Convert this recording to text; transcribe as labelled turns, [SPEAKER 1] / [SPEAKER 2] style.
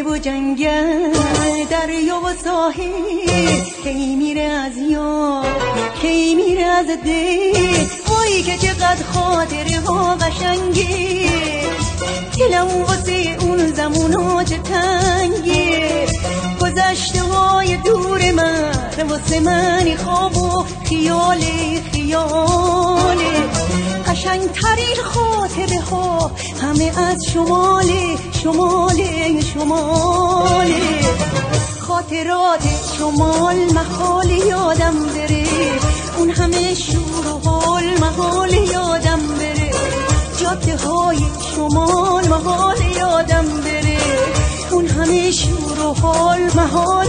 [SPEAKER 1] کوه و جنگل، دریا و ساحل، کی میره از یاد، کی میره از دل. وای که چقدر خاطره ها قشنگه، دلم واسه اون زمونا چه تنگه. گذشته های دور من واسه من خواب و خیاله، قشنگ ترین خاطره ها همه از شماله. خاطرات شمال محال یادم بره، اون همه شور و حال محال یادم بره. جاده های شمال محال یادم بره، اون همه شور و حال محال